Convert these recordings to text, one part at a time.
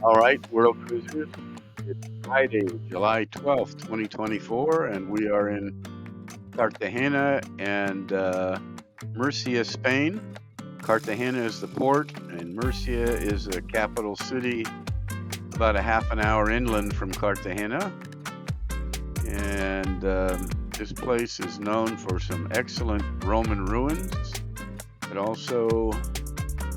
All right, World Cruisers. It's Friday, July 12th, 2024, and we are in Cartagena and Murcia, Spain. Cartagena is the port, and Murcia is a capital city about a half an hour inland from Cartagena. And this place is known for some excellent Roman ruins. It also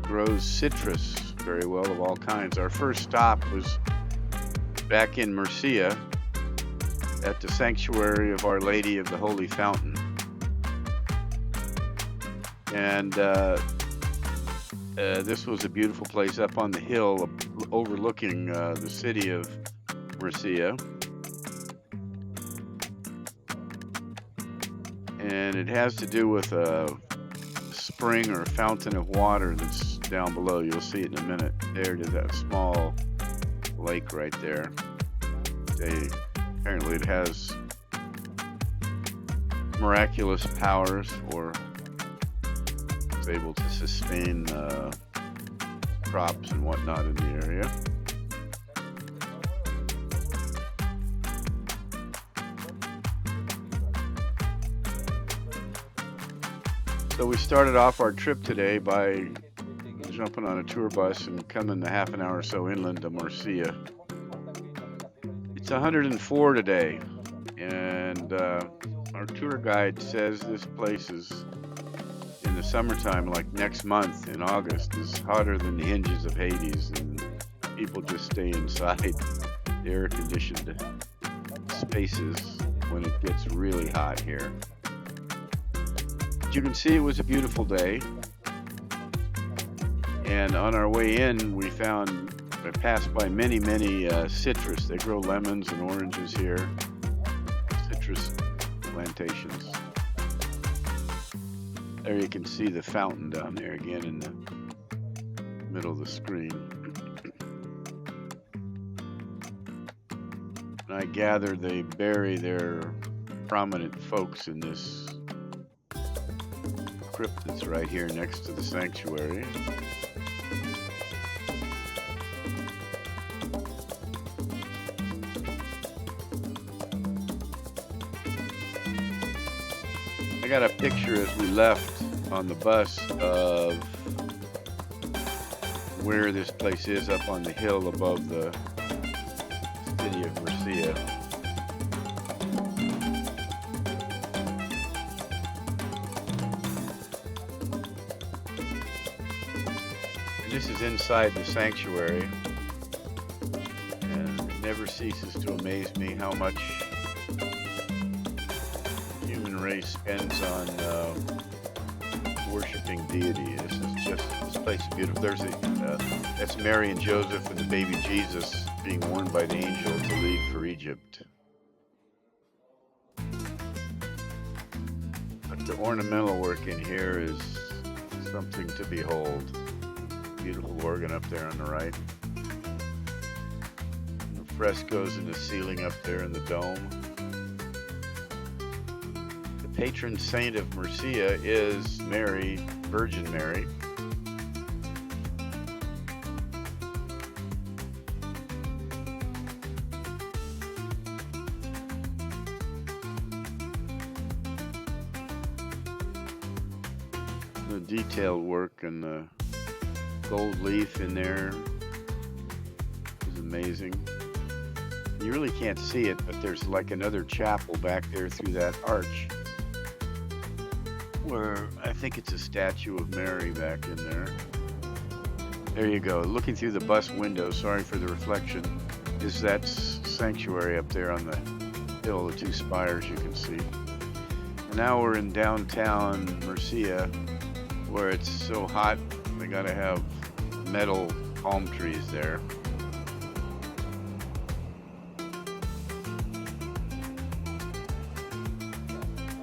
grows citrus very well of all kinds. Our first stop was back in Murcia at the sanctuary of Our Lady of the Holy Fountain. And this was a beautiful place up on the hill overlooking the city of Murcia. And it has to do with a spring or fountain of water that's down below. You'll see it in a minute. There it is, that small lake right there. Apparently it has miraculous powers, or it's able to sustain crops and whatnot in the area. So we started off our trip today by jumping on a tour bus and coming a half an hour or so inland to Murcia. It's 104 today, and our tour guide says this place is, in the summertime, like next month in August, is hotter than the hinges of Hades, and people just stay inside the air-conditioned spaces when it gets really hot here. But you can see it was a beautiful day, and on our way in we passed by many citrus. They grow lemons and oranges here, citrus plantations. There you can see the fountain down there again in the middle of the screen. And I gather they bury their prominent folks in this crypt that's right here next to the sanctuary. I got a picture as we left on the bus of where this place is up on the hill above the city of Murcia. And this is inside the sanctuary, and it never ceases to amaze me how much race spends on worshiping deity. This place is beautiful. That's Mary and Joseph and the baby Jesus being warned by the angel to leave for Egypt. But the ornamental work in here is something to behold. Beautiful organ up there on the right. And the frescoes in the ceiling up there in the dome. Patron saint of Murcia is Mary, Virgin Mary. The detailed work and the gold leaf in there is amazing. You really can't see it, but there's like another chapel back there through that arch, where I think it's a statue of Mary back in there. There you go. Looking through the bus window, sorry for the reflection, is that sanctuary up there on the hill, the two spires you can see. And now we're in downtown Murcia, where it's so hot they gotta have metal palm trees there.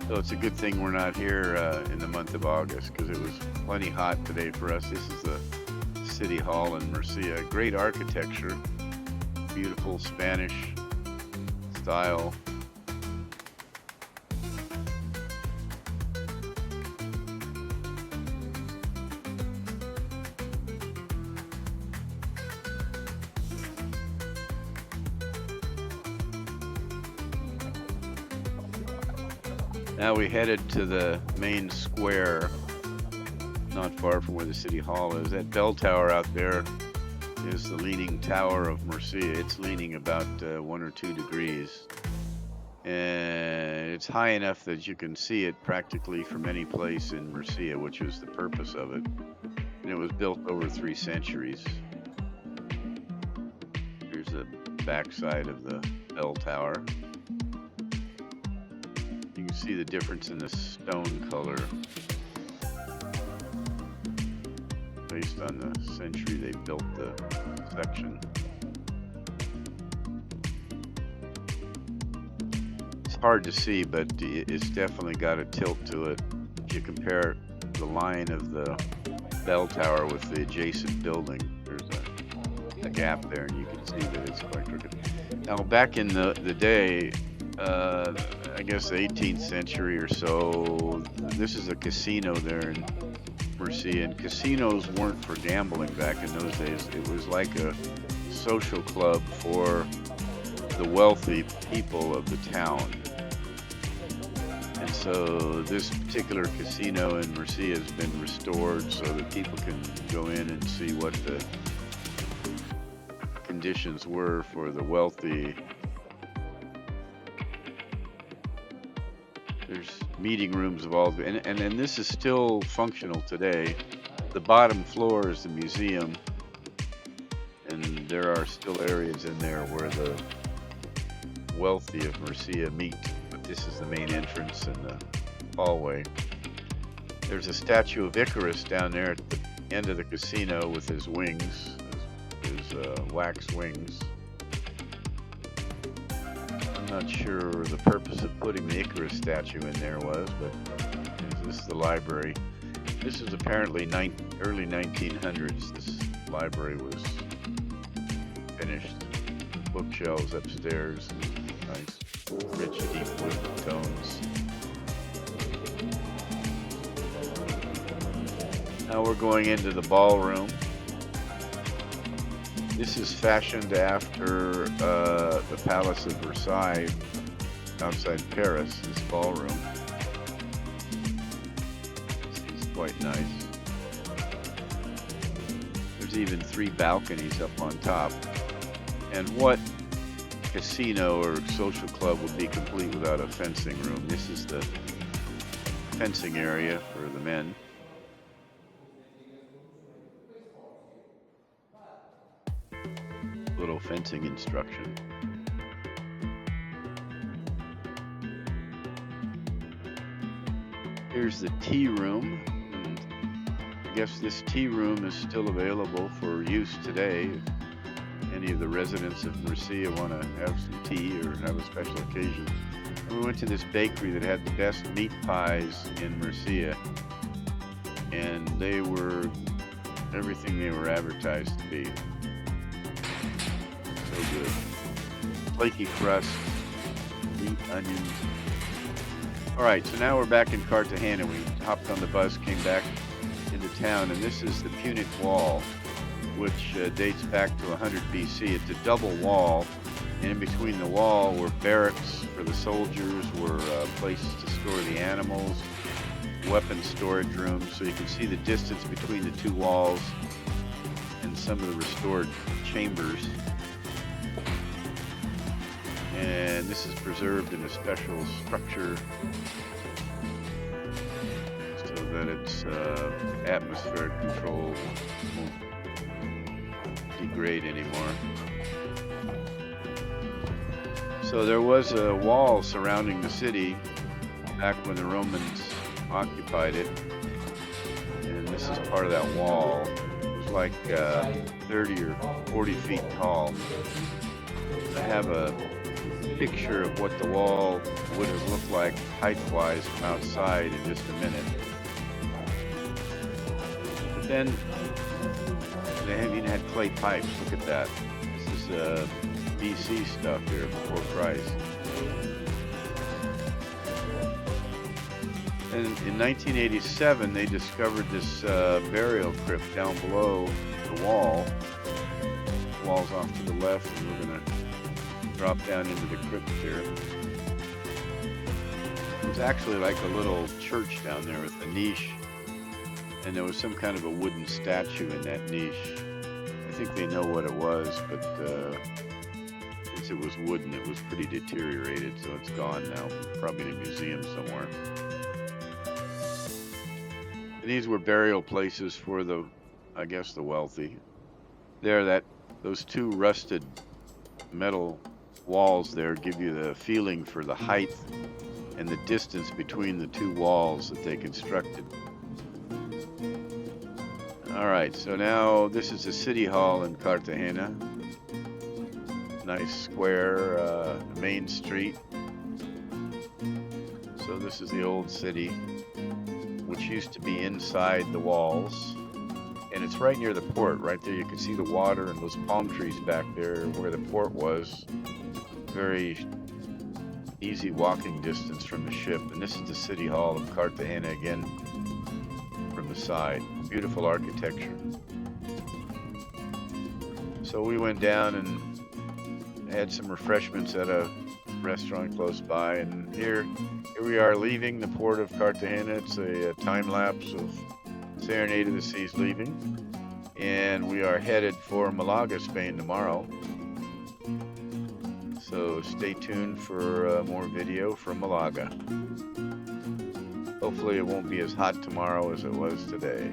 So it's a good thing we're not here in the month of August, because it was plenty hot today for us. This is the City Hall in Murcia. Great architecture, beautiful Spanish style. Now we headed to the main square, not far from where the city hall is. That bell tower out there is the leaning tower of Murcia. It's leaning about 1 or 2 degrees. And it's high enough that you can see it practically from any place in Murcia, which was the purpose of it. And it was built over 3 centuries. Here's the backside of the bell tower. You can see the difference in the stone color based on the century they built the section. It's hard to see, but it's definitely got a tilt to it. If you compare the line of the bell tower with the adjacent building, there's a gap there, and you can see that it's quite crooked. Now, back in the day, I guess the 18th century or so, this is a casino there in Murcia, and casinos weren't for gambling back in those days. It was like a social club for the wealthy people of the town. And so this particular casino in Murcia has been restored so that people can go in and see what the conditions were for the wealthy. There's meeting rooms of all, and this is still functional today. The bottom floor is the museum, and there are still areas in there where the wealthy of Murcia meet. But this is the main entrance and the hallway. There's a statue of Icarus down there at the end of the casino with his wings, his wax wings. I'm not sure the purpose of putting the Icarus statue in there was, but this is the library. This is apparently early 1900s. This library was finished. Bookshelves upstairs, nice, rich, deep wood tones. Now we're going into the ballroom. This is fashioned after the Palace of Versailles outside Paris, this ballroom. This is quite nice. There's even 3 balconies up on top. And what casino or social club would be complete without a fencing room? This is the fencing area for the men. Little fencing instruction. Here's the tea room. And I guess this tea room is still available for use today. If any of the residents of Murcia want to have some tea or have a special occasion. And we went to this bakery that had the best meat pies in Murcia, and they were everything they were advertised to be. So good. Flaky crust, meat, onions. All right, so now we're back in Cartagena. We hopped on the bus, came back into town, and this is the Punic Wall, which dates back to 100 BC. It's a double wall, and in between the wall were barracks for the soldiers, were places to store the animals, weapon storage rooms. So you can see the distance between the 2 walls and some of the restored chambers. And this is preserved in a special structure so that its atmospheric control won't degrade anymore. So there was a wall surrounding the city back when the Romans occupied it, and this is part of that wall. It was like 30 or 40 feet tall. I have a picture of what the wall would have looked like height-wise from outside in just a minute. But then they even had clay pipes. Look at that. This is BC stuff here before Christ. And in 1987, they discovered this burial crypt down below the wall. The wall's off to the left, and we're going to drop down into the crypt here. There's actually like a little church down there with a niche, and there was some kind of a wooden statue in that niche. I think they know what it was, but since it was wooden, it was pretty deteriorated, so it's gone now. Probably in a museum somewhere. And these were burial places for the, I guess, the wealthy. Those two rusted metal walls there give you the feeling for the height and the distance between the two walls that they constructed. All right, so now this is the city hall in Cartagena. Nice square, main street. So this is the old city, which used to be inside the walls. And it's right near the port. Right there you can see the water and those palm trees back there where the port was. Very easy walking distance from the ship. And this is the city hall of Cartagena again from the side. Beautiful architecture. So we went down and had some refreshments at a restaurant close by, and here we are leaving the port of Cartagena. It's a time lapse of Serenade of the Seas leaving, and we are headed for Malaga, Spain tomorrow. So stay tuned for more video from Malaga. Hopefully it won't be as hot tomorrow as it was today.